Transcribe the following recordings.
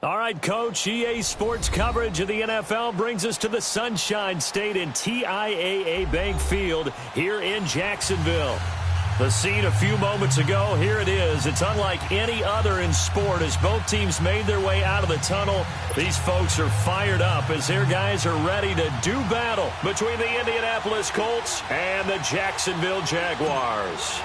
All right, Coach, EA Sports coverage of the NFL brings us to the Sunshine State in TIAA Bank Field here in Jacksonville. The scene a few moments ago, here it is. It's unlike any other in sport as both teams made their way out of the tunnel. These folks are fired up as their guys are ready to do battle between the Indianapolis Colts and the Jacksonville Jaguars.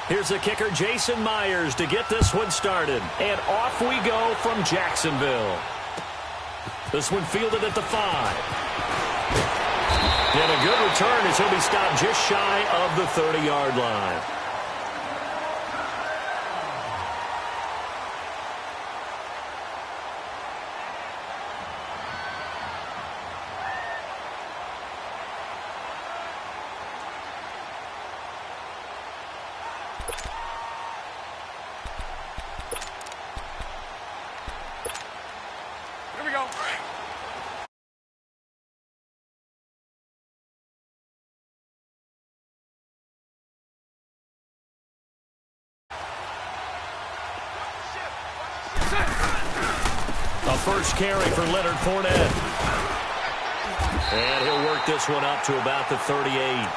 Here's the kicker, Jason Myers, to get this one started. And off we go from Jacksonville. This one fielded at the 5. And a good return as he'll be stopped just shy of the 30-yard line. A first carry for Leonard Fournette. And he'll work this one up to about the 38.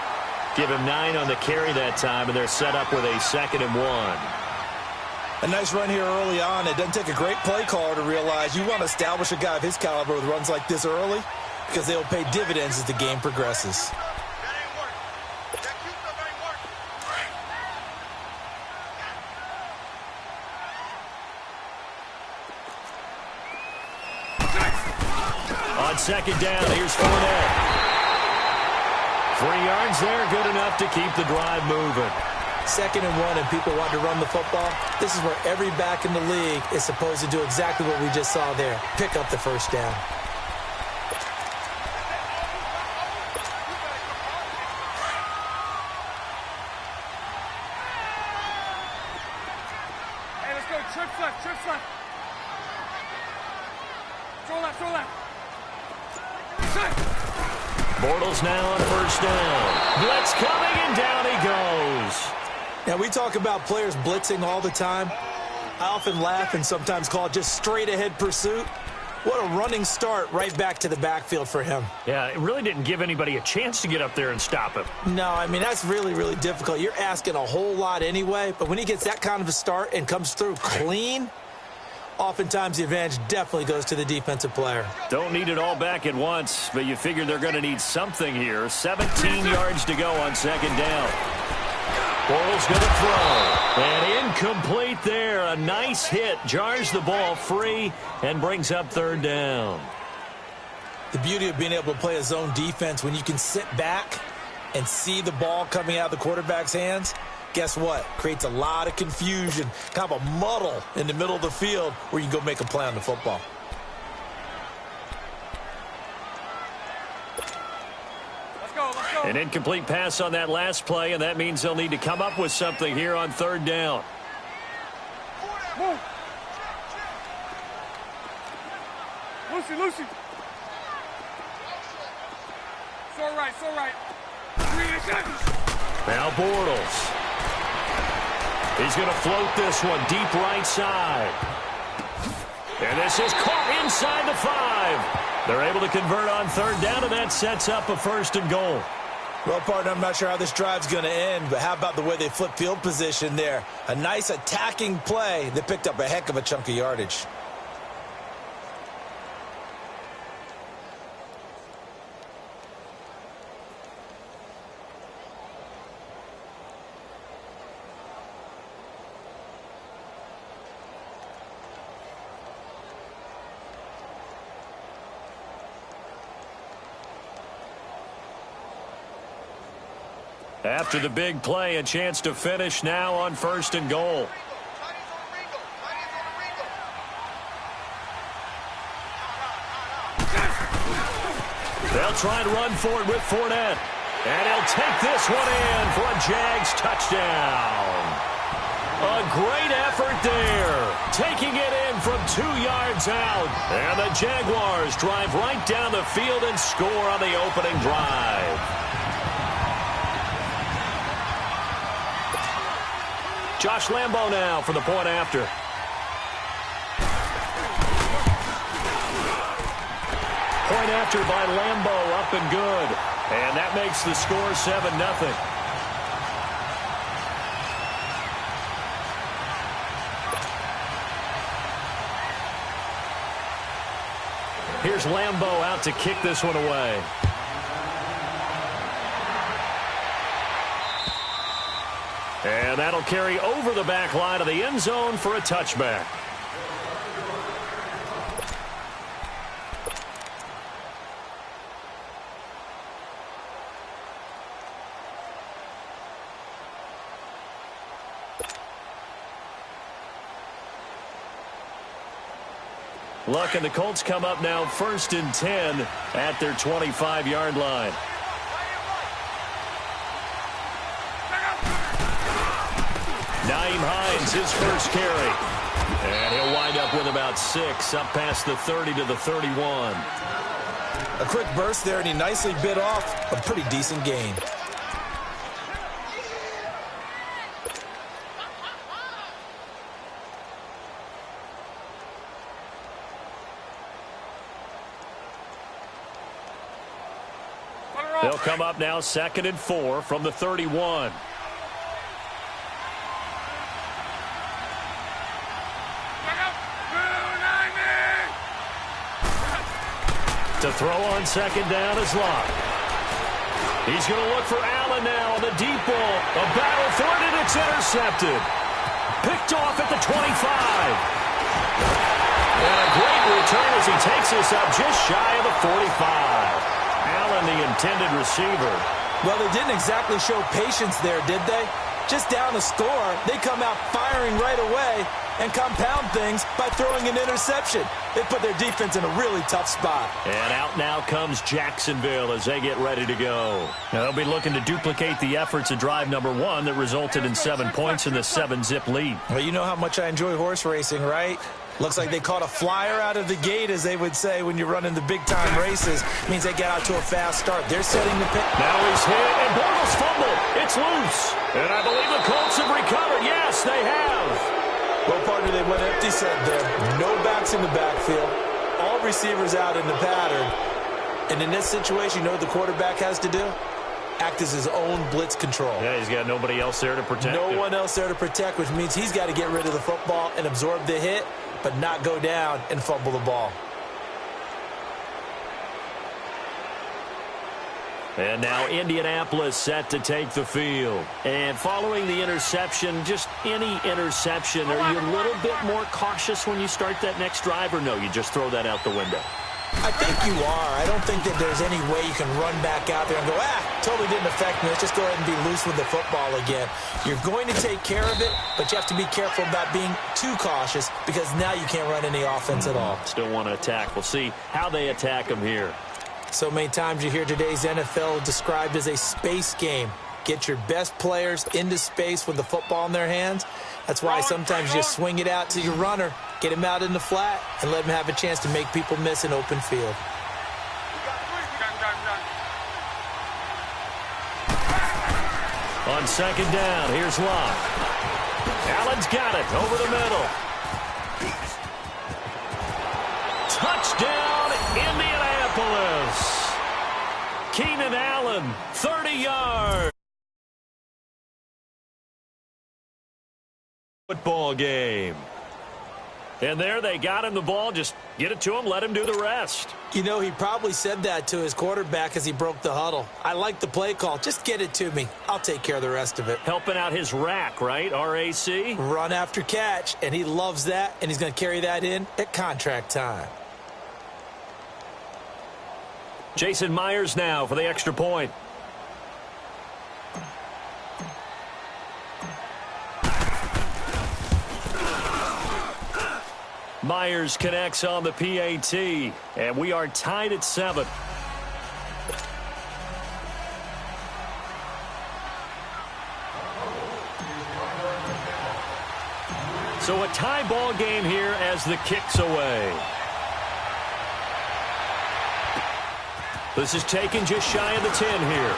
Give him 9 on the carry that time, and they're set up with a 2nd and 1. A nice run here early on. It doesn't take a great play caller to realize you want to establish a guy of his caliber with runs like this early because they'll pay dividends as the game progresses. On 2nd down, here's Fournette. 3 yards there, good enough to keep the drive moving. 2nd and 1, and people want to run the football. This is where every back in the league is supposed to do exactly what we just saw there. Pick up the first down. Hey, let's go. Trips left, trips left. Throw left, throw left. Bortles now on 1st down. Blitz coming, and down he goes. Now, we talk about players blitzing all the time. I often laugh and sometimes call it just straight-ahead pursuit. What a running start right back to the backfield for him. Yeah, it really didn't give anybody a chance to get up there and stop him. No, I mean, that's really, really difficult. You're asking a whole lot anyway, but when he gets that kind of a start and comes through clean, oftentimes the advantage definitely goes to the defensive player. Don't need it all back at once, but you figure they're going to need something here. 17 yards to go on 2nd down. Bortles going to throw. And incomplete there. A nice hit. Jars the ball free and brings up 3rd down. The beauty of being able to play a zone defense when you can sit back and see the ball coming out of the quarterback's hands, guess what? Creates a lot of confusion, kind of a muddle in the middle of the field where you can go make a play on the football. An incomplete pass on that last play, and that means they'll need to come up with something here on 3rd down. Move. Lucy. So right. Now Bortles. He's going to float this one deep right side. And this is caught inside the 5. They're able to convert on 3rd down, and that sets up a 1st and goal. Well, partner, I'm not sure how this drive's going to end, but how about the way they flip field position there? A nice attacking play that picked up a heck of a chunk of yardage. After the big play, a chance to finish now on 1st and goal. They'll try and run for it with Fournette. And he'll take this one in for a Jags touchdown. A great effort there. Taking it in from 2 yards out. And the Jaguars drive right down the field and score on the opening drive. Josh Lambo now for the point after. point after by Lambeau, up and good. And that makes the score 7-0. Here's Lambeau out to kick this one away. And that'll carry over the back line of the end zone for a touchback. Luck and the Colts come up now 1st and 10 at their 25-yard line. Nyheim Hines, his first carry. And he'll wind up with about 6, up past the 30 to the 31. A quick burst there, and he nicely bit off a pretty decent gain. They'll come up now 2nd and 4 from the 31. To throw on 2nd down is Locke. He's going to look for Allen now on the deep ball. A battle for it, and it's intercepted. Picked off at the 25. And a great return as he takes this up just shy of the 45. Allen, the intended receiver. Well, they didn't exactly show patience there, did they? Just down a score, they come out firing right away and compound things by throwing an interception. They put their defense in a really tough spot. And out now comes Jacksonville as they get ready to go. Now they'll be looking to duplicate the efforts of drive number 1 that resulted in 7 points in the 7-zip lead. Well, you know how much I enjoy horse racing, right? Looks like they caught a flyer out of the gate, as they would say when you're running the big-time races. Means they get out to a fast start. They're setting the pick. Now he's hit, and Bortles fumbled. It's loose. And I believe the Colts have recovered. Yes, they have. Well, partner, they went empty set there. No backs in the backfield. All receivers out in the pattern. And in this situation, you know what the quarterback has to do? Act as his own blitz control. Yeah, he's got nobody else there to protect him. No one else there to protect, which means he's got to get rid of the football and absorb the hit, but not go down and fumble the ball. And now Indianapolis set to take the field. And following the interception, just any interception, are you a little bit more cautious when you start that next drive, or no, you just throw that out the window? I think you are. I don't think that there's any way you can run back out there and go, totally didn't affect me. Let's just go ahead and be loose with the football again. You're going to take care of it, but you have to be careful about being too cautious because now you can't run any offense at all. Still want to attack. We'll see how they attack them here. So many times you hear today's NFL described as a space game. Get your best players into space with the football in their hands. That's why sometimes you just swing it out to your runner, get him out in the flat, and let him have a chance to make people miss an open field. On 2nd down, here's Locke. Allen's got it over the middle. Touchdown, Indianapolis. Keenan Allen, 30 yards. Football game. And there they got him the ball. Just get it to him, let him do the rest. You know, he probably said that to his quarterback as he broke the huddle. I like the play call. Just get it to me. I'll take care of the rest of it. Helping out his rack, right? RAC? Run after catch, and he loves that, and he's going to carry that in at contract time. Jason Myers now for the extra point. Myers connects on the PAT, and we are tied at 7. So a tie ball game here as the kick's away. This is taken just shy of the 10 here.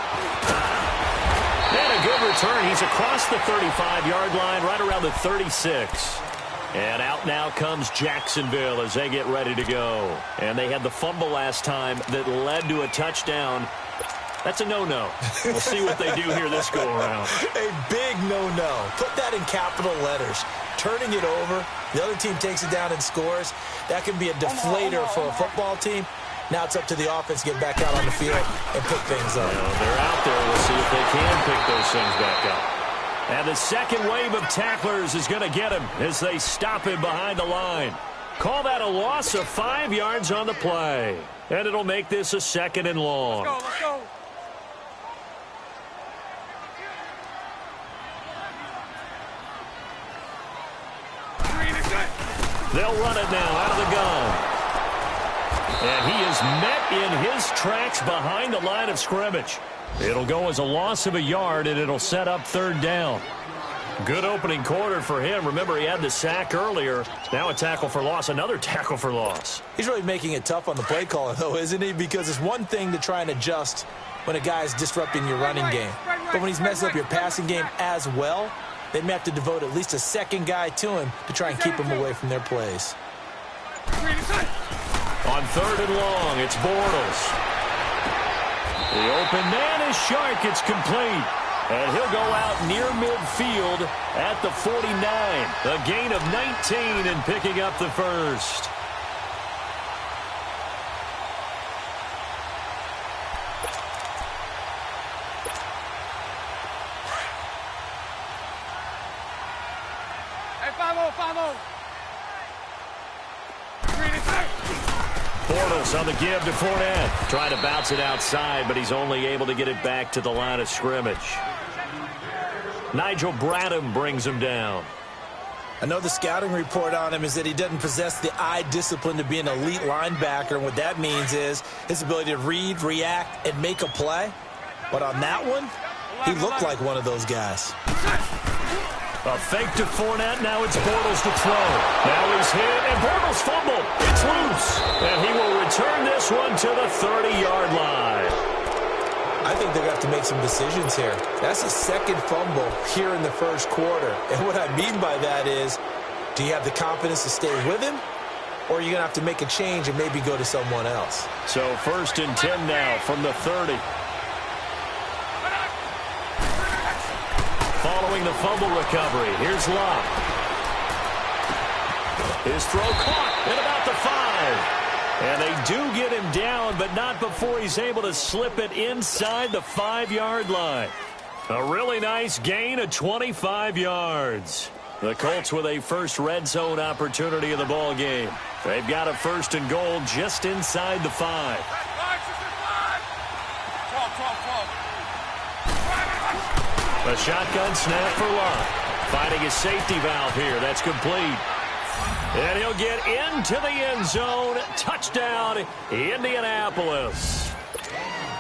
And a good return. He's across the 35-yard line, right around the 36. And out now comes Jacksonville as they get ready to go. And they had the fumble last time that led to a touchdown. That's a no-no. We'll see what they do here this go-around. A big no-no. Put that in capital letters. Turning it over, the other team takes it down and scores. That can be a deflator for a football team. Now it's up to the offense to get back out on the field and pick things up. They're out there. We'll see if they can pick those things back up. And the second wave of tacklers is going to get him as they stop him behind the line. Call that a loss of 5 yards on the play. And it'll make this a 2nd and long. Let's go, let's go. They'll run it now out of the gun. And he is met in his tracks behind the line of scrimmage. It'll go as a loss of a yard, and it'll set up 3rd down. Good opening quarter for him. Remember, he had the sack earlier. Now a tackle for loss, another tackle for loss. He's really making it tough on the play caller, though, isn't he? Because it's one thing to try and adjust when a guy's disrupting your running game. But when he's messing up your passing game as well, they may have to devote at least a second guy to him to try and keep him away from their plays. On 3rd and long, it's Bortles. The open man is Shark. It's complete. And he'll go out near midfield at the 49. A gain of 19 and picking up the first. Bortles on the give to Fournette. Trying to bounce it outside, but he's only able to get it back to the line of scrimmage. Nigel Bradham brings him down. I know the scouting report on him is that he doesn't possess the eye discipline to be an elite linebacker. And what that means is his ability to read, react, and make a play. But on that one, he looked like one of those guys. A fake to Fournette. Now it's Bortles to throw. Now he's hit, and Bortles fumbled. It's loose. And he will return this one to the 30-yard line. I think they're going to have to make some decisions here. That's a second fumble here in the first quarter. And what I mean by that is, do you have the confidence to stay with him? Or are you going to have to make a change and maybe go to someone else? So 1st and 10 now from the 30. Following the fumble recovery, here's Locke. His throw caught at about the 5. And they do get him down, but not before he's able to slip it inside the 5-yard line. A really nice gain of 25 yards. The Colts with a first red zone opportunity in the ball game. They've got a 1st and goal just inside the 5. A shotgun snap for Locke. Finding a safety valve here. That's complete. And he'll get into the end zone. Touchdown, Indianapolis.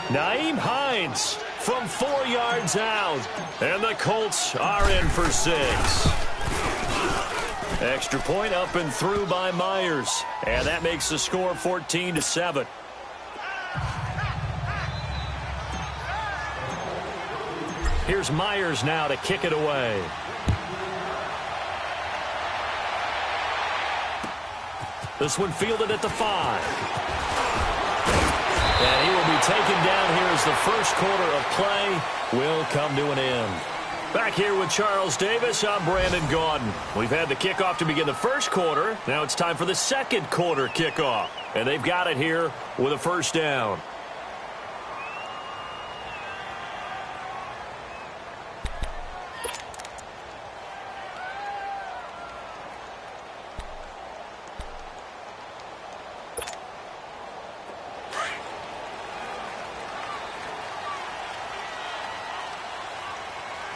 Nyheim Hines from 4 yards out. And the Colts are in for 6. Extra point up and through by Myers. And that makes the score 14-7. Here's Myers now to kick it away. This one fielded at the 5. And he will be taken down here as the first quarter of play will come to an end. Back here with Charles Davis, I'm Brandon Gaudin. We've had the kickoff to begin the first quarter. Now it's time for the second quarter kickoff. And they've got it here with a 1st down.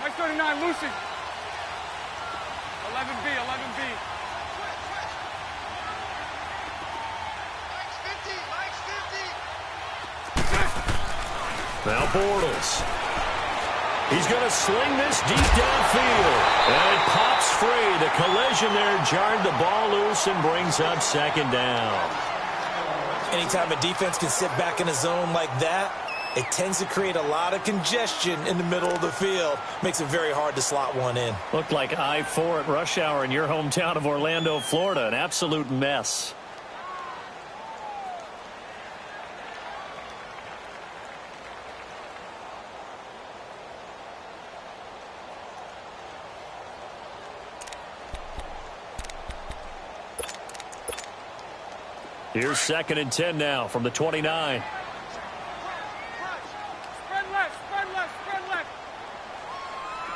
Mike 39, Lucy. 11B, 11B. Mike's 50, Mike's 50. Now Bortles. He's going to sling this deep downfield. And it pops free. The collision there jarred the ball loose and brings up 2nd down. Anytime a defense can sit back in a zone like that, it tends to create a lot of congestion in the middle of the field. Makes it very hard to slot one in. Looked like I-4 at rush hour in your hometown of Orlando, Florida. An absolute mess. Here's 2nd and 10 now from the 29. Spread left, spread left, spread left.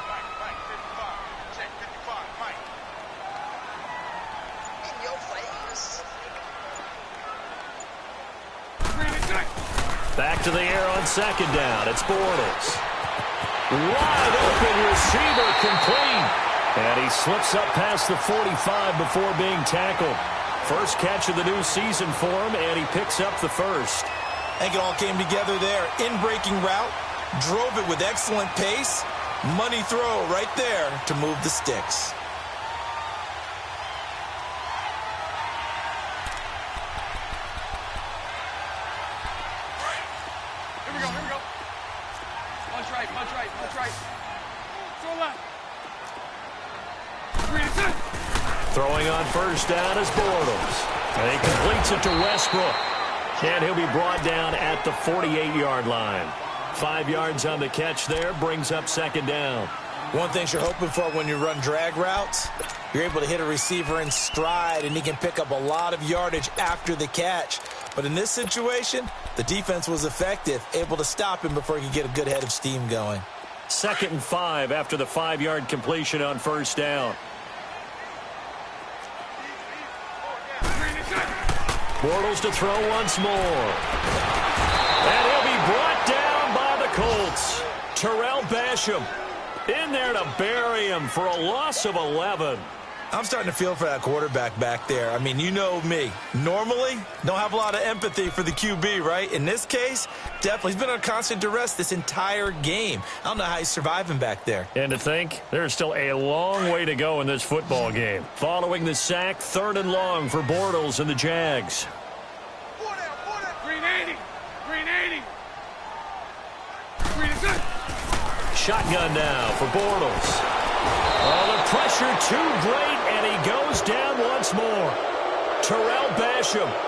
Mike, 55. Check, 55, Mike. In your face. Back to the air on 2nd down. It's Bortles. Wide open receiver complete. And he slips up past the 45 before being tackled. First catch of the new season for him, and he picks up the first. I think it all came together there. In-breaking route, drove it with excellent pace. Money throw right there to move the sticks. Here we go, here we go. Punch right, punch right, punch right. Throw left. 3 and 10. Throwing on first down is Bortles. And he completes it to Westbrook. And he'll be brought down at the 48-yard line. 5 yards on the catch there, brings up 2nd down. One thing you're hoping for when you run drag routes, you're able to hit a receiver in stride, and he can pick up a lot of yardage after the catch. But in this situation, the defense was effective, able to stop him before he could get a good head of steam going. 2nd and 5 after the 5-yard completion on first down. Bortles to throw once more. And he'll be brought down by the Colts. Terrell Basham in there to bury him for a loss of 11. I'm starting to feel for that quarterback back there. I mean, you know me. Normally, don't have a lot of empathy for the QB, right? In this case, definitely. He's been on constant duress this entire game. I don't know how he's surviving back there. And to think, there's still a long way to go in this football game. Following the sack, 3rd and long for Bortles and the Jags. Green 80. Green 80. Green is good. Shotgun now for Bortles. Oh, the pressure too great, and he goes down once more. Terrell Basham.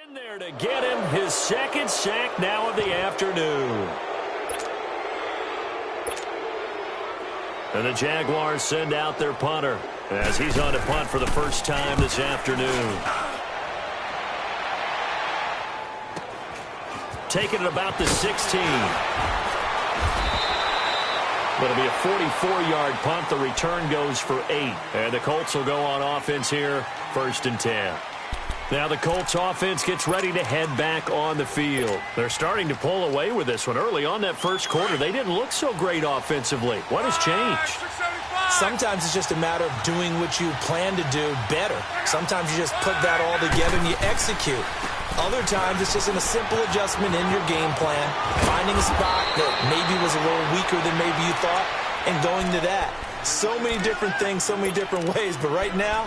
In there to get him his 2nd sack now of the afternoon. And the Jaguars send out their punter as he's on to punt for the first time this afternoon. Taking it about the 16. It'll be a 44-yard punt. The return goes for 8. And the Colts will go on offense here, 1st and 10. Now the Colts offense gets ready to head back on the field. They're starting to pull away with this one. Early on that first quarter, they didn't look so great offensively. What has changed? Sometimes it's just a matter of doing what you plan to do better. Sometimes you just put that all together and you execute. Other times it's just in a simple adjustment in your game plan, finding a spot that maybe was a little weaker than maybe you thought, and going to that. So many different things, so many different ways, but right now,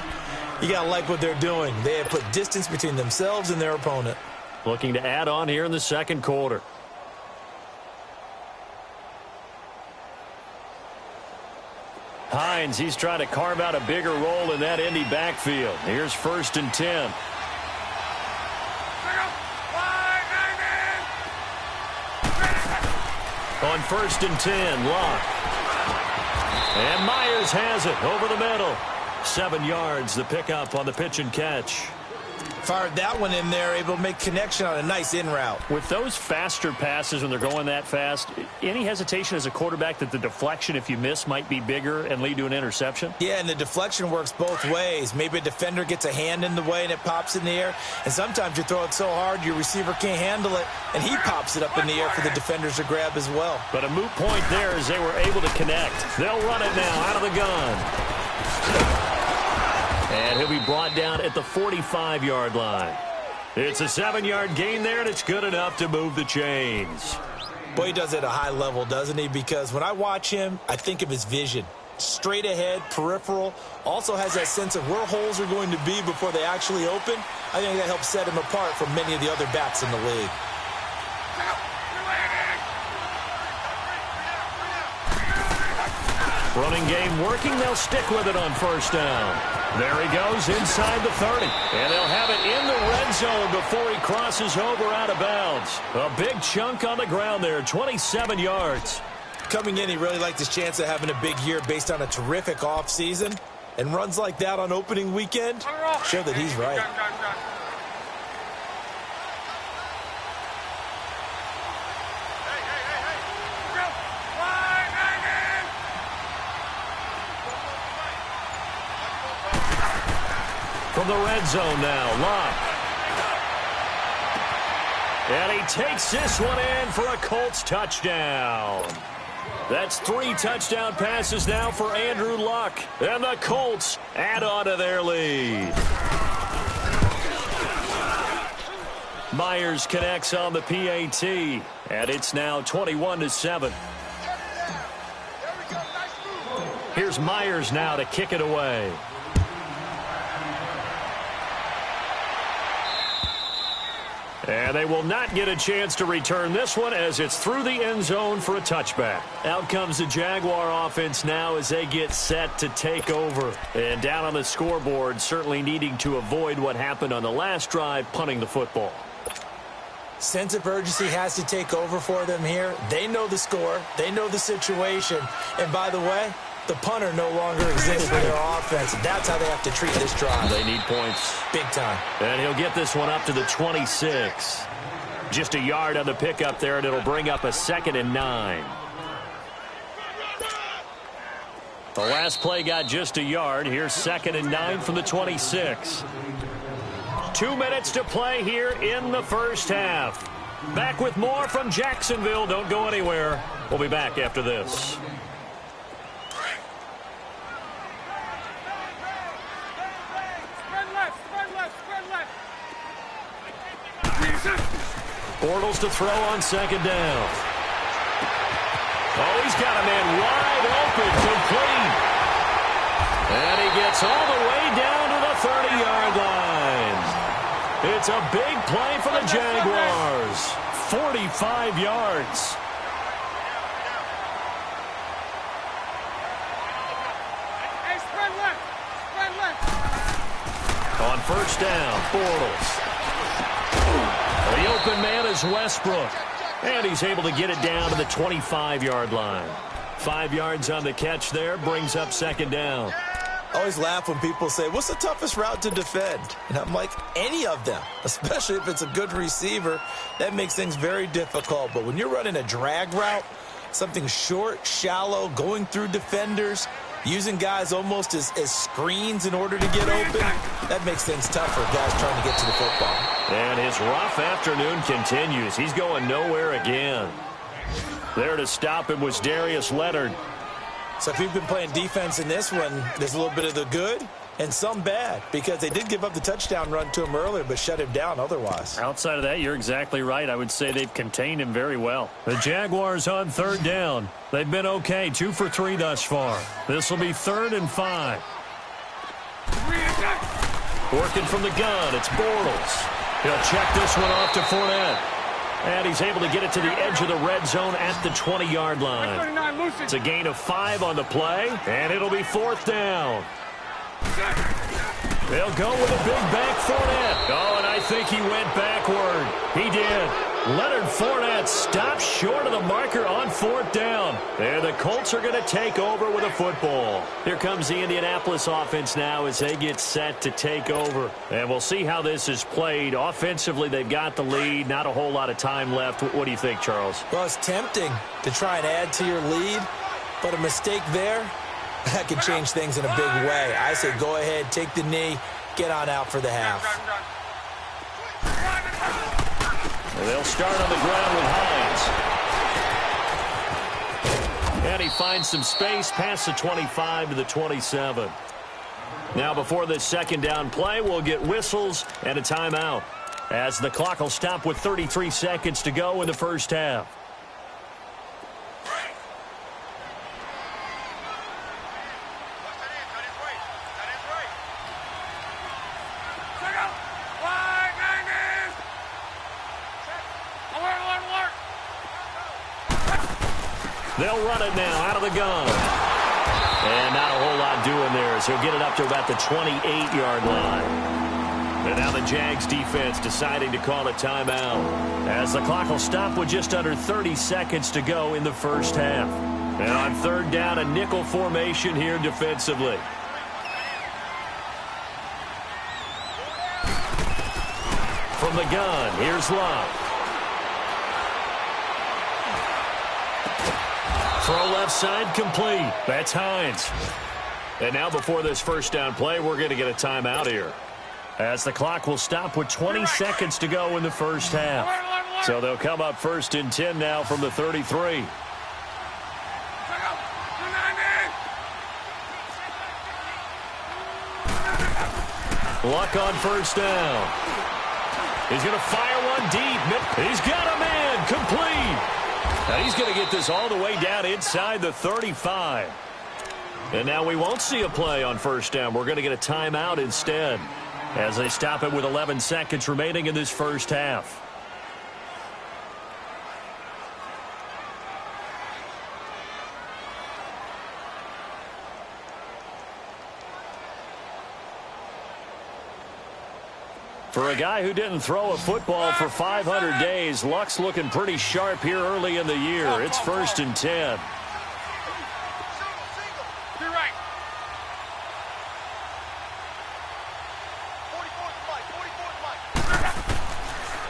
You got to like what they're doing. They have put distance between themselves and their opponent. Looking to add on here in the second quarter. Hines, he's trying to carve out a bigger role in that Indy backfield. Here's 1st and 10. On 1st and 10, Locke. And Myers has it over the middle. 7 yards, the pickup on the pitch and catch. Fired that one in there, able to make connection on a nice in route. With those faster passes when they're going that fast, any hesitation as a quarterback that the deflection, if you miss, might be bigger and lead to an interception? Yeah, and the deflection works both ways. Maybe a defender gets a hand in the way and it pops in the air. And sometimes you throw it so hard your receiver can't handle it, and he pops it up in the air for the defenders to grab as well. But a moot point there as they were able to connect. They'll run it now out of the gun. And he'll be brought down at the 45-yard line. It's a 7-yard gain there, and it's good enough to move the chains. Boy, he does it at a high level, doesn't he? Because when I watch him, I think of his vision. Straight ahead, peripheral. Also has that sense of where holes are going to be before they actually open. I think that helps set him apart from many of the other backs in the league. Running game working. They'll stick with it on 1st down. There he goes inside the 30. And they'll have it in the red zone before he crosses over out of bounds. A big chunk on the ground there, 27 yards. Coming in, he really liked his chance of having a big year based on a terrific offseason. And runs like that on opening weekend show that he's right. From the red zone now, Locke. And he takes this one in for a Colts touchdown. That's 3 touchdown passes now for Andrew Luck. And the Colts add on to their lead. Myers connects on the PAT. And it's now 21-7. Here's Myers now to kick it away. And they will not get a chance to return this one as it's through the end zone for a touchback. Out comes the Jaguar offense now as they get set to take over. And down on the scoreboard, certainly needing to avoid what happened on the last drive, punting the football. Sense of urgency has to take over for them here. They know the score. They know the situation. And by the way, the punter no longer exists for their offense. That's how they have to treat this drive. They need points. Big time. And he'll get this one up to the 26. Just a yard on the pickup there, and it'll bring up a 2nd and 9. The last play got just a yard. Here's 2nd and 9 from the 26. 2 minutes to play here in the first half. Back with more from Jacksonville. Don't go anywhere. We'll be back after this. Bortles to throw on 2nd down. Oh, he's got a man wide open, complete. And he gets all the way down to the 30-yard line. It's a big play for the Jaguars. 45 yards. On 1st down, Bortles. The open man is Westbrook. And he's able to get it down to the 25-yard line. 5 yards on the catch there, brings up 2nd down. I always laugh when people say, what's the toughest route to defend? And I'm like, any of them, especially if it's a good receiver. That makes things very difficult. But when you're running a drag route, something short, shallow, going through defenders, using guys almost as screens in order to get open, that makes things tough for guys trying to get to the football. And his rough afternoon continues. He's going nowhere again. There to stop him was Darius Leonard. So if you've been playing defense in this one, there's a little bit of the good and some bad, because they did give up the touchdown run to him earlier but shut him down otherwise. Outside of that, you're exactly right. I would say they've contained him very well. The Jaguars on 3rd down. They've been okay, 2 for 3 thus far. This will be 3rd and 5. Working from the gun, it's Bortles. He'll check this one off to Fournette. And he's able to get it to the edge of the red zone at the 20-yard line. It's a gain of 5 on the play, and it'll be 4th down. They'll go with a big bank Fournette. Oh, and I think he went backward. He did. Leonard Fournette stops short of the marker on 4th down. And the Colts are going to take over with a football. Here comes the Indianapolis offense now as they get set to take over. And we'll see how this is played. Offensively, they've got the lead. Not a whole lot of time left. What do you think, Charles? Well, it's tempting to try and add to your lead, but a mistake there, that could change things in a big way. I say go ahead, take the knee, get on out for the half. And they'll start on the ground with Hines. And he finds some space past the 25 to the 27. Now before this second down play, we'll get whistles and a timeout, as the clock will stop with 33 seconds to go in the first half. They'll run it now out of the gun. And not a whole lot doing there, as he'll get it up to about the 28-yard line. And now the Jags defense deciding to call a timeout, as the clock will stop with just under 30 seconds to go in the first half. And on 3rd down, a nickel formation here defensively. From the gun, here's Locke. Throw left side complete. That's Hines. And now before this first down play, we're going to get a timeout here, as the clock will stop with 20 seconds to go in the first half. So they'll come up 1st and 10 now from the 33. Luck on 1st down. He's going to fire one deep. He's got a man. Complete. Now he's going to get this all the way down inside the 35. And now we won't see a play on 1st down. We're going to get a timeout instead, as they stop it with 11 seconds remaining in this first half. For a guy who didn't throw a football for 500 days, Luck's looking pretty sharp here early in the year. It's 1st and 10.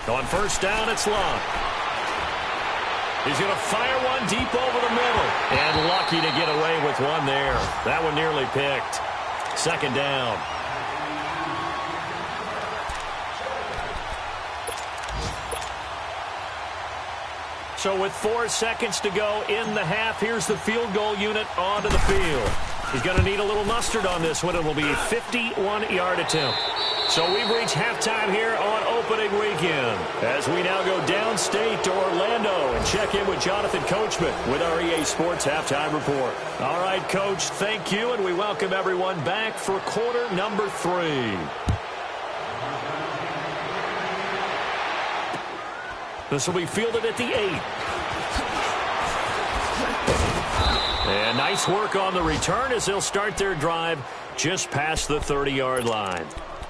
On 1st down, it's Luck. He's going to fire one deep over the middle. And lucky to get away with one there. That one nearly picked. 2nd down. So with 4 seconds to go in the half, here's the field goal unit onto the field. He's going to need a little mustard on this one. It will be a 51-yard attempt. So we've reached halftime here on opening weekend, as we now go downstate to Orlando and check in with Jonathan Coachman with our EA Sports Halftime Report. All right, Coach, thank you, and we welcome everyone back for quarter number 3. This will be fielded at the 8. And nice work on the return as they'll start their drive just past the 30-yard line.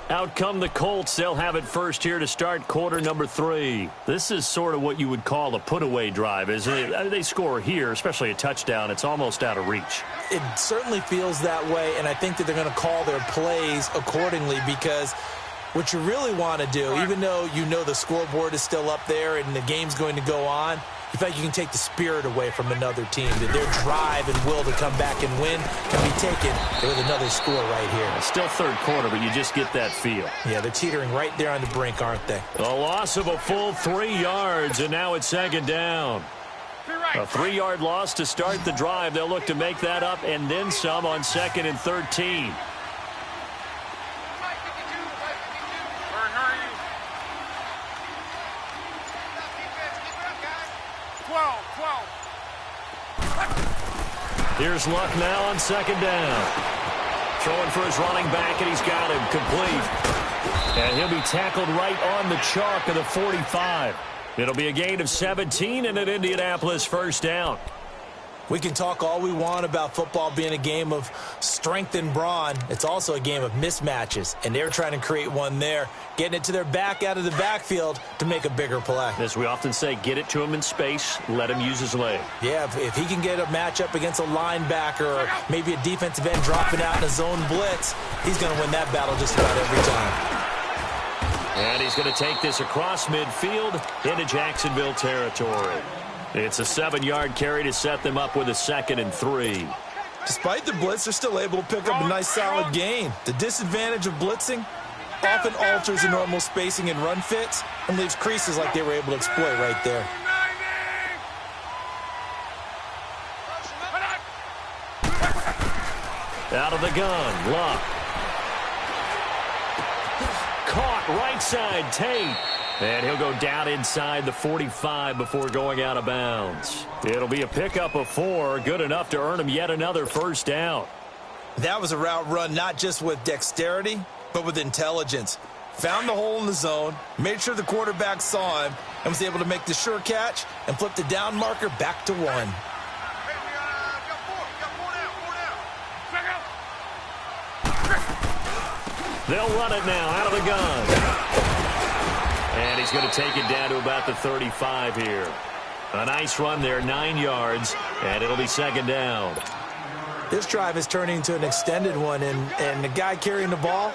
Out come the Colts. They'll have it first here to start quarter number 3. This is sort of what you would call a put-away drive, isn't it? They score here, especially a touchdown. It's almost out of reach. It certainly feels that way, and I think that they're going to call their plays accordingly, because what you really want to do, even though you know the scoreboard is still up there and the game's going to go on, you feel like you can take the spirit away from another team. That their drive and will to come back and win can be taken with another score right here. It's still third quarter, but you just get that feel. Yeah, they're teetering right there on the brink, aren't they? A loss of a full 3 yards, and now it's 2nd down. A 3-yard loss to start the drive. They'll look to make that up and then some on 2nd and 13. Here's Luck now on 2nd down. Throwing for his running back, and he's got him complete. And he'll be tackled right on the chalk of the 45. It'll be a gain of 17 and an Indianapolis first down. We can talk all we want about football being a game of strength and brawn. It's also a game of mismatches, and they're trying to create one there, getting it to their back out of the backfield to make a bigger play. As we often say, get it to him in space, let him use his leg. Yeah, if he can get a matchup against a linebacker or maybe a defensive end dropping out in a zone blitz, he's going to win that battle just about every time. And he's going to take this across midfield into Jacksonville territory. It's a 7-yard carry to set them up with a 2nd and 3. Despite the blitz, they're still able to pick up a nice solid gain. The disadvantage of blitzing often alters the normal spacing and run fits and leaves creases like they were able to exploit right there. Out of the gun, Luck. Caught right side, Tate. And he'll go down inside the 45 before going out of bounds. It'll be a pickup of 4, good enough to earn him yet another first down. That was a route run not just with dexterity, but with intelligence. Found the hole in the zone, made sure the quarterback saw him, and was able to make the sure catch and flip the down marker back to 1. They'll run it now out of the gun. And he's going to take it down to about the 35 here. A nice run there, 9 yards, and it'll be 2nd down. This drive is turning into an extended one, and the guy carrying the ball,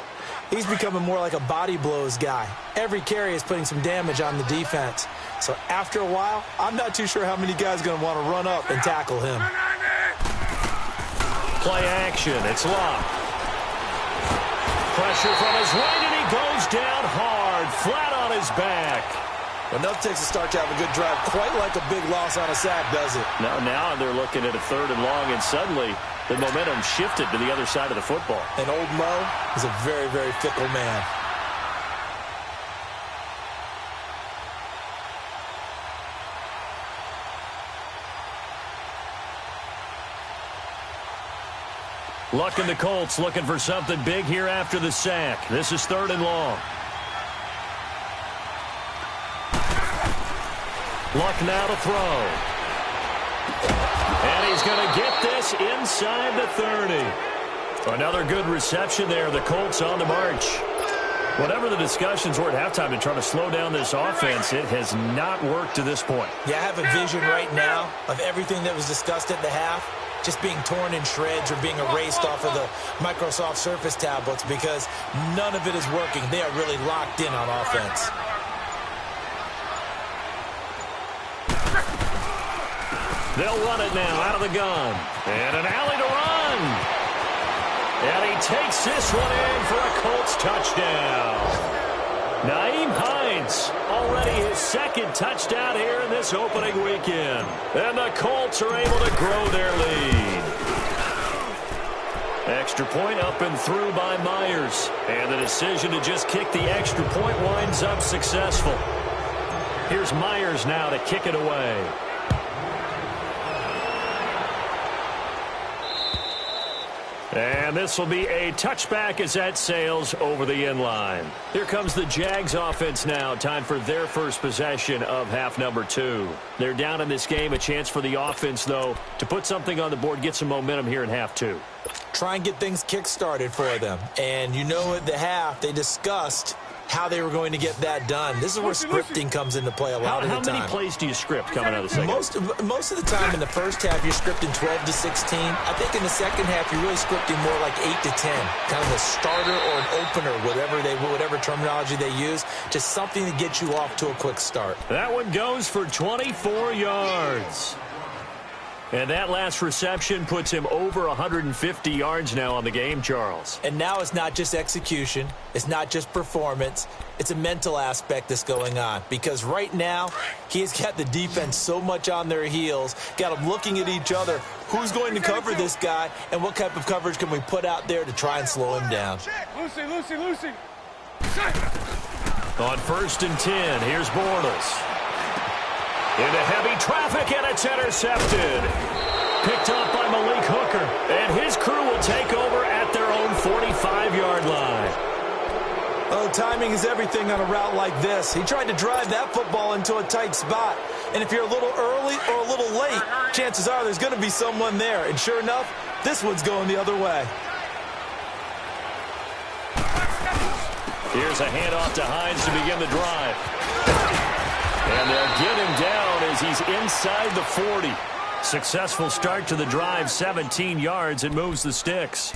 he's becoming more like a body blows guy. Every carry is putting some damage on the defense. So after a while, I'm not too sure how many guys are going to want to run up and tackle him. Play action, it's Luck. Pressure from his right, and he goes down hard, flat on his back. Enough takes a start to have a good drive, quite like a big loss on a sack, does it? Now they're looking at a 3rd and long, and suddenly the momentum shifted to the other side of the football. And old Mo is a very, very fickle man. Luck and the Colts looking for something big here after the sack. This is 3rd and long. Luck now to throw. And he's going to get this inside the 30. Another good reception there. The Colts on the march. Whatever the discussions were at halftime to try to slow down this offense, it has not worked to this point. Yeah, I have a vision right now of everything that was discussed at the half just being torn in shreds or being erased off of the Microsoft Surface tablets because none of it is working. They are really locked in on offense. They'll run it now out of the gun. And an alley to run. And he takes this one in for a Colts touchdown. Nyheim Hines, already his 2nd touchdown here in this opening weekend. And the Colts are able to grow their lead. Extra point up and through by Myers. And the decision to just kick the extra point winds up successful. Here's Myers now to kick it away. And this will be a touchback as that sails over the end line. Here comes the Jags offense now. Time for their first possession of half number 2. They're down in this game. A chance for the offense, though, to put something on the board, get some momentum here in half 2. Try and get things kick-started for them. And you know at the half, they discussed how they were going to get that done. This is where scripting comes into play a lot of the time. How many plays do you script coming out of the second? Most of the time in the first half, you're scripting 12 to 16. I think in the second half, you're really scripting more like 8 to 10. Kind of a starter or an opener, whatever terminology they use. Just something to get you off to a quick start. That one goes for 24 yards. And that last reception puts him over 150 yards now on the game, Charles. And now it's not just execution. It's not just performance. It's a mental aspect that's going on. Because right now, he's got the defense so much on their heels, got them looking at each other. Who's going to cover this guy, and what type of coverage can we put out there to try and slow him down? Lucy. On 1st and 10, here's Bortles. Into heavy traffic, and it's intercepted. Picked up by Malik Hooker, and his crew will take over at their own 45-yard line. Oh, timing is everything on a route like this. He tried to drive that football into a tight spot. And if you're a little early or a little late, chances are there's going to be someone there. And sure enough, this one's going the other way. Here's a handoff to Hines to begin the drive. And they'll get him down as he's inside the 40. Successful start to the drive, 17 yards, and moves the sticks.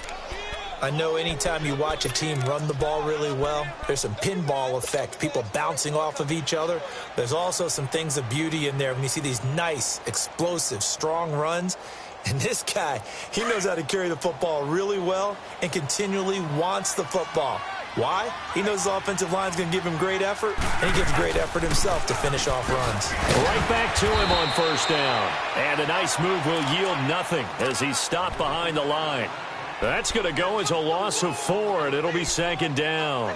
I know anytime you watch a team run the ball really well, there's some pinball effect, people bouncing off of each other. There's also some things of beauty in there when you see these nice, explosive, strong runs. And this guy, he knows how to carry the football really well and continually wants the football. Why? He knows his offensive line's going to give him great effort, and he gives great effort himself to finish off runs. Right back to him on first down. And a nice move will yield nothing as he's stopped behind the line. That's going to go as a loss of 4, and it'll be second down.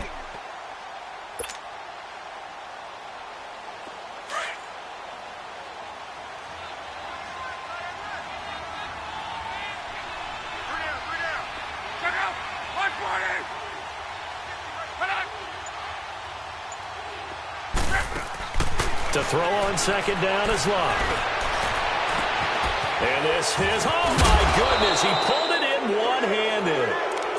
To throw on second down is Locke. And this is, oh my goodness, he pulled it in one-handed.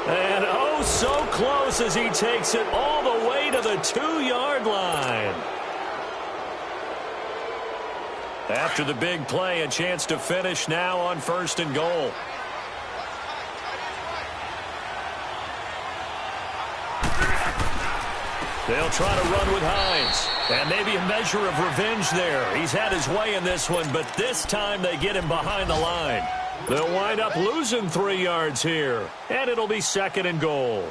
And oh, so close as he takes it all the way to the 2-yard line. After the big play, a chance to finish now on first and goal. They'll try to run with Hines. And maybe a measure of revenge there. He's had his way in this one, but this time they get him behind the line. They'll wind up losing 3 yards here. And it'll be second and goal.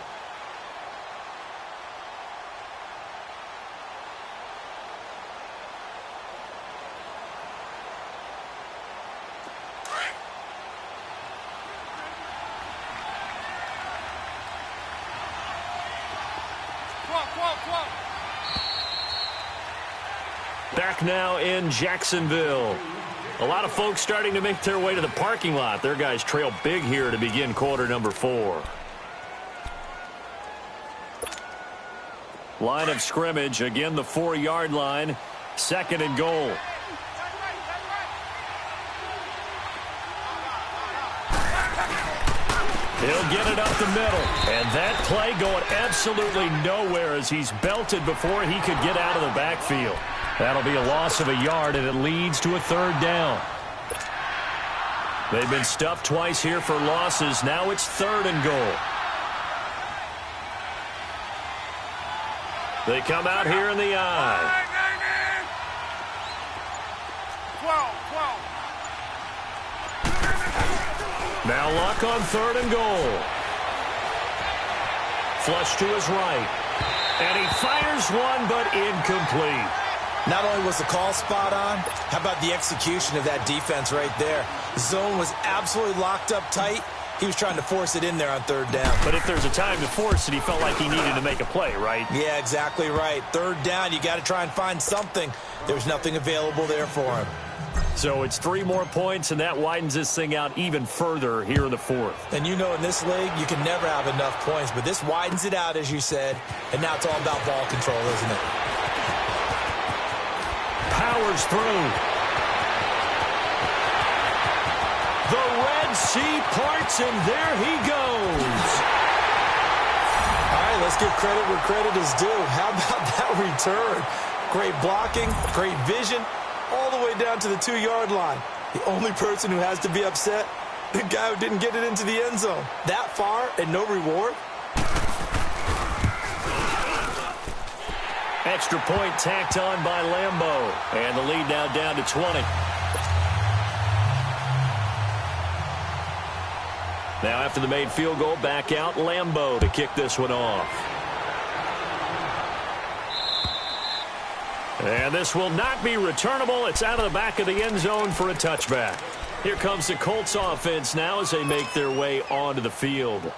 Back now in Jacksonville. A lot of folks starting to make their way to the parking lot. Their guys trail big here to begin quarter number 4. Line of scrimmage, again the 4-yard line. Second and goal. He'll get it up the middle. And that play going absolutely nowhere as he's belted before he could get out of the backfield. That'll be a loss of a yard, and it leads to a third down. They've been stuffed twice here for losses. Now it's third and goal. They come out here in the eye. 12. Now Luck on third and goal. Flush to his right. And he fires one, but incomplete. Not only was the call spot on, how about the execution of that defense right there? The zone was absolutely locked up tight. He was trying to force it in there on third down. But if there's a time to force it, he felt like he needed to make a play, right? Yeah, exactly right. Third down, you got to try and find something. There's nothing available there for him. So it's 3 more points, and that widens this thing out even further here in the fourth. And you know in this league, you can never have enough points, but this widens it out, as you said, and now it's all about ball control, isn't it? Powers through. The Red Sea parts, and there he goes. All right, let's give credit where credit is due. How about that return? Great blocking, great vision, all the way down to the 2-yard line. The only person who has to be upset, the guy who didn't get it into the end zone. That far and no reward? Extra point tacked on by Lambeau. And the lead now down to 20. Now after the made field goal, back out Lambeau to kick this one off. And this will not be returnable. It's out of the back of the end zone for a touchback. Here comes the Colts offense now as they make their way onto the field.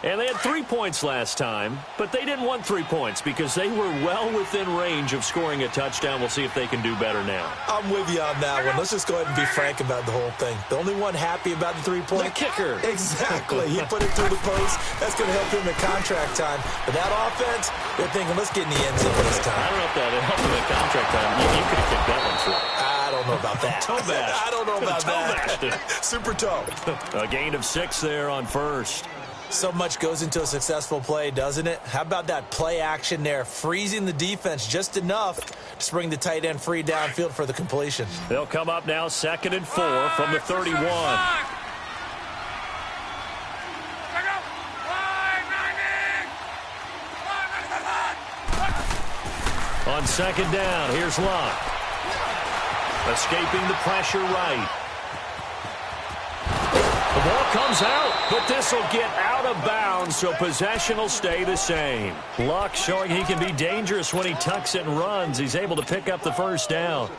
And they had 3 points last time, but they didn't want 3 points because they were well within range of scoring a touchdown. We'll see if they can do better now. I'm with you on that one. Let's just go ahead and be frank about the whole thing. The only one happy about the 3-point? The kicker. Exactly. He put it through the post. That's going to help him in contract time. But that offense, they're thinking, let's get in the end zone this time. I don't know if that helped him in contract time. You could have kicked that one through. I don't know about that. Toe bash. I don't know about that. Super toe. A gain of 6 there on first. So much goes into a successful play, doesn't it? How about that play action there, freezing the defense just enough to bring the tight end free downfield for the completion. They'll come up now 2nd and 4 from the 31. On 2nd down, here's Locke. Escaping the pressure right. The ball comes out, but this will get out of bounds, so possession will stay the same. Luck showing he can be dangerous when he tucks it and runs. He's able to pick up the first down.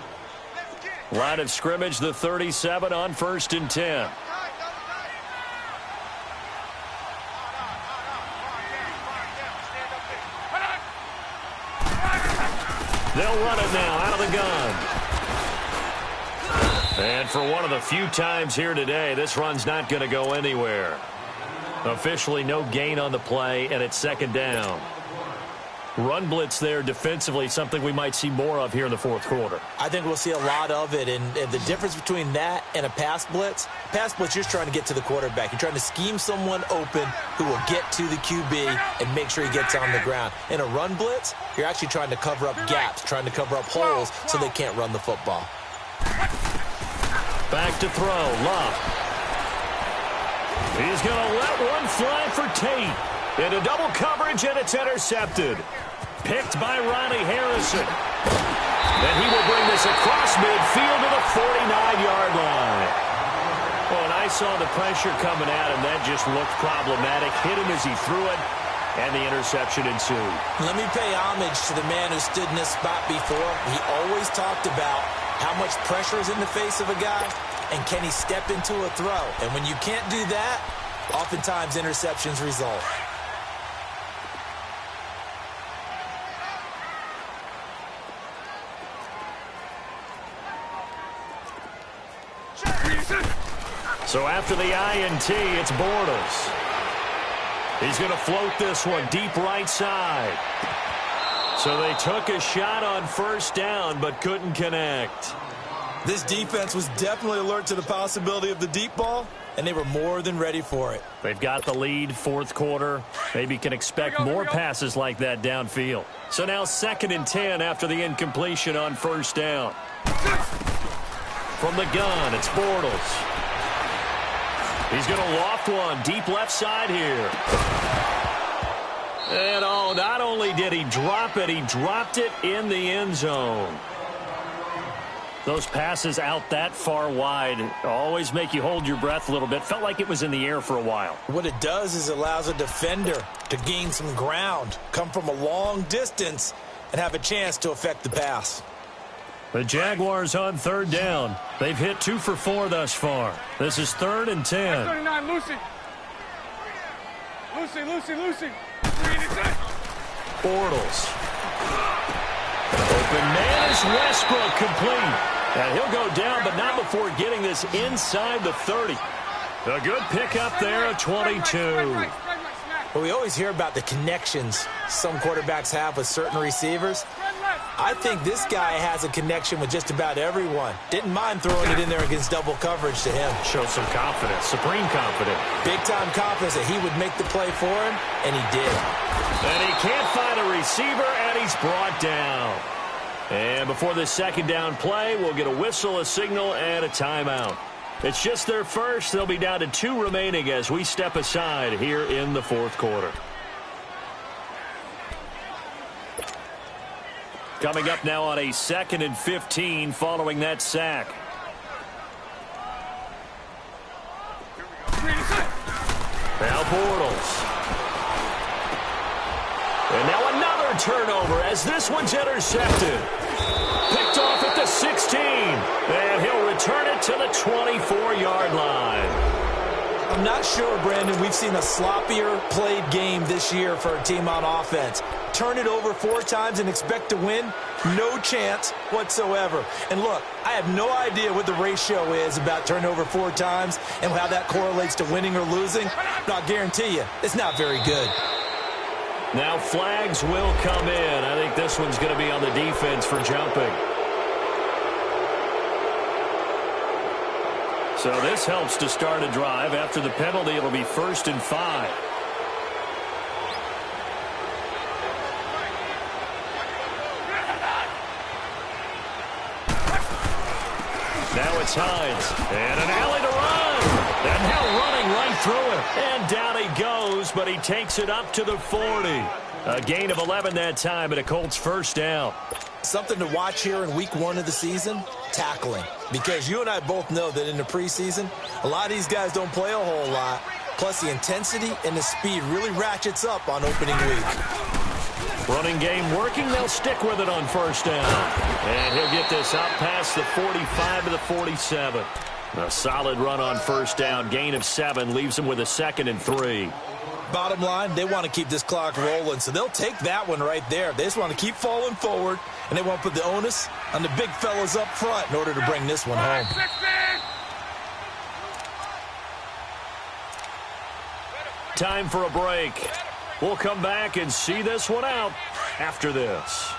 Line of scrimmage, the 37 on 1st and 10. They'll run it now out of the gun. And for one of the few times here today, this run's not going to go anywhere. Officially no gain on the play, and it's 2nd down. Run blitz there defensively, something we might see more of here in the 4th quarter. I think we'll see a lot of it, and the difference between that and a pass blitz, you're just trying to get to the quarterback. You're trying to scheme someone open who will get to the QB and make sure he gets on the ground. In a run blitz, you're actually trying to cover up gaps, trying to cover up holes so they can't run the football. Back to throw, Love. He's going to let one fly for Tate. Into double coverage, and it's intercepted. Picked by Ronnie Harrison. And he will bring this across midfield to the 49-yard line. Oh, and I saw the pressure coming at him. That just looked problematic. Hit him as he threw it, and the interception ensued. Let me pay homage to the man who stood in this spot before. He always talked about how much pressure is in the face of a guy, and can he step into a throw. And when you can't do that, oftentimes interceptions result. So after the INT, it's Bortles. He's going to float this one deep right side. So they took a shot on 1st down, but couldn't connect. This defense was definitely alert to the possibility of the deep ball, and they were more than ready for it. They've got the lead, 4th quarter. Maybe can expect more passes like that downfield. So now 2nd and 10 after the incompletion on 1st down. From the gun, it's Bortles. He's going to loft one deep left side here. And oh, not only did he drop it, he dropped it in the end zone. Those passes out that far wide always make you hold your breath a little bit. Felt like it was in the air for a while. What it does is it allows a defender to gain some ground, come from a long distance, and have a chance to affect the pass. The Jaguars on 3rd down. They've hit 2 for 4 thus far. This is 3rd and 10. 39, Lucy. Lucy. Bortles. Open man is Westbrook, complete. And he'll go down, but not before getting this inside the 30. A good pickup there at 22. Well, we always hear about the connections some quarterbacks have with certain receivers. I think this guy has a connection with just about everyone. Didn't mind throwing it in there against double coverage to him. Shows some confidence, supreme confidence. Big-time confidence that he would make the play for him, and he did. And he can't find a receiver, and he's brought down. And before this 2nd down play, we'll get a whistle, a signal, and a timeout. It's just their first. They'll be down to 2 remaining as we step aside here in the 4th quarter. Coming up now on a 2nd and 15 following that sack. Now Bortles. And now another turnover as this one's intercepted. Picked off at the 16. And he'll return it to the 24-yard line. I'm not sure, Brandon, we've seen a sloppier played game this year for a team on offense. Turn it over 4 times and expect to win? No chance whatsoever. And look, I have no idea what the ratio is about turnover 4 times and how that correlates to winning or losing. But I'll guarantee you, it's not very good. Now flags will come in. I think this one's going to be on the defense for jumping. So this helps to start a drive. After the penalty, it'll be 1st and 5. Now it's Hines. And an alley to run. And now running right through it. And down he goes, but he takes it up to the 40. A gain of 11 that time, and a Colts first down. Something to watch here in week 1 of the season, tackling. Because you and I both know that in the preseason, a lot of these guys don't play a whole lot. Plus, the intensity and the speed really ratchets up on opening week. Running game working. They'll stick with it on first down. And he'll get this out past the 45 to the 47. A solid run on first down. Gain of 7 leaves him with a 2nd and 3. Bottom line, they want to keep this clock rolling, so they'll take that one right there. They just want to keep falling forward, and they want to put the onus on the big fellas up front in order to bring this one home. Time for a break. We'll come back and see this one out after this.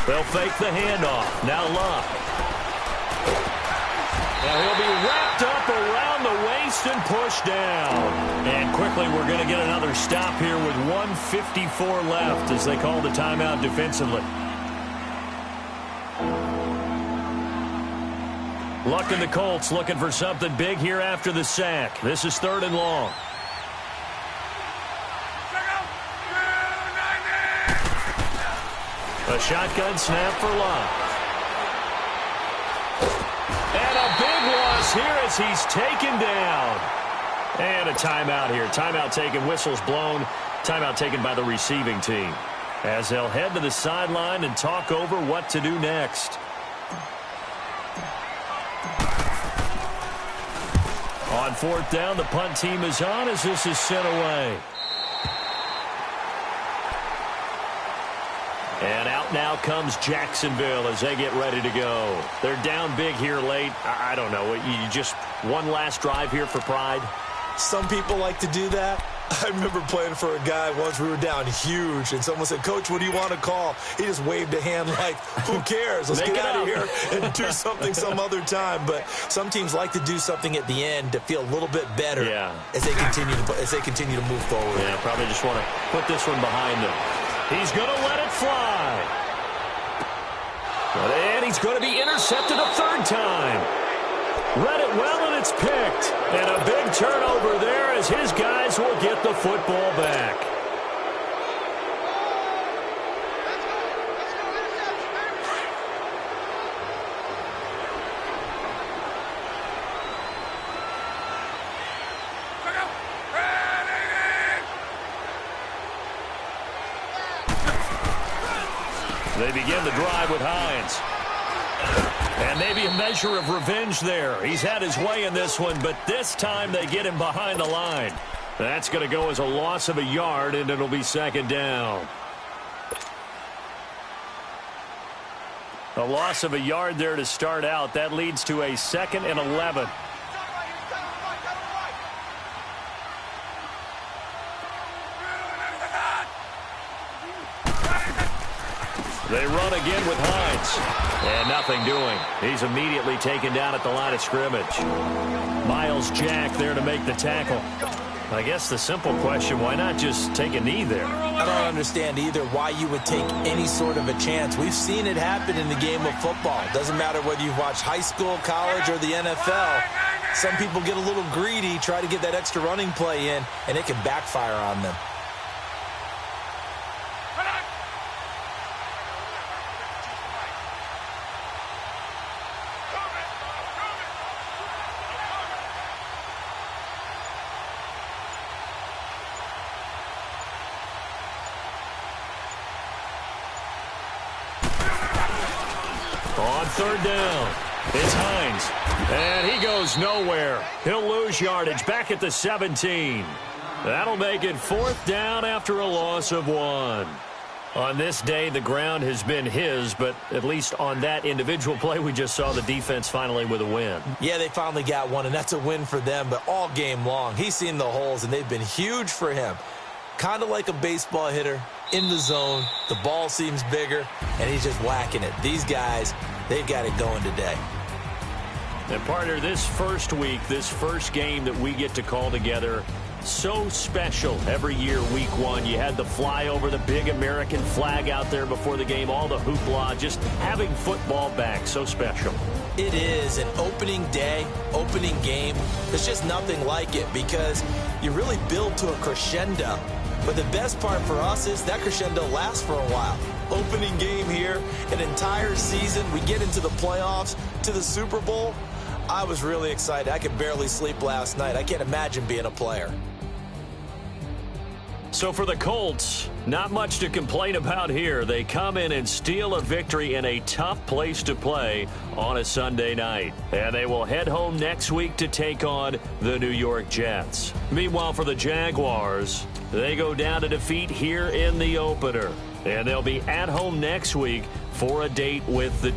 They'll fake the handoff. Now Luck. Now he'll be wrapped up around the waist and pushed down. And quickly we're going to get another stop here with 1:54 left as they call the timeout defensively. Luck and the Colts looking for something big here after the sack. This is 3rd and long. A shotgun snap for Luck. And a big loss here as he's taken down. And a timeout here. Timeout taken, whistles blown. Timeout taken by the receiving team. As they'll head to the sideline and talk over what to do next. On 4th down, the punt team is on as this is sent away. And out now comes Jacksonville as they get ready to go. They're down big here late. I don't know. You just one last drive here for pride? Some people like to do that. I remember playing for a guy once. We were down huge, and someone said, "Coach, what do you want to call?" He just waved a hand like, who cares? Let's get out of here and do something some other time. But some teams like to do something at the end to feel a little bit better as they continue to move forward. Yeah, probably just want to put this one behind them. He's going to let it fly. And he's going to be intercepted a 3rd time. Read it well, and it's picked. And a big turnover there as his guys will get the football back. They begin the drive with Hines. And maybe a measure of revenge there. He's had his way in this one, but this time they get him behind the line. That's going to go as a loss of a yard, and it'll be 2nd down. A loss of a yard there to start out. That leads to a 2nd and 11. They run again with Hines. And nothing doing. He's immediately taken down at the line of scrimmage. Miles Jack there to make the tackle. I guess the simple question, why not just take a knee there? I don't understand either why you would take any sort of a chance. We've seen it happen in the game of football. It doesn't matter whether you've watched high school, college, or the NFL. Some people get a little greedy, try to get that extra running play in, and it can backfire on them. On third down, it's Hines. And he goes nowhere. He'll lose yardage back at the 17. That'll make it fourth down after a loss of 1. On this day, the ground has been his, but at least on that individual play, we just saw the defense finally with a win. Yeah, they finally got one, and that's a win for them, but all game long, he's seen the holes, and they've been huge for him. Kind of like a baseball hitter in the zone. The ball seems bigger, and he's just whacking it. These guys, they've got it going today. And, partner, this first week, this first game that we get to call together, so special every year, week 1. You had the flyover, the big American flag out there before the game, all the hoopla, just having football back, so special. It is an opening day, opening game. There's just nothing like it because you really build to a crescendo. But the best part for us is that crescendo lasts for a while. Opening game here, an entire season. We get into the playoffs, to the Super Bowl. I was really excited. I could barely sleep last night. I can't imagine being a player. So for the Colts, not much to complain about here. They come in and steal a victory in a tough place to play on a Sunday night. And they will head home next week to take on the New York Jets. Meanwhile, for the Jaguars, they go down to defeat here in the opener. And they'll be at home next week for a date with the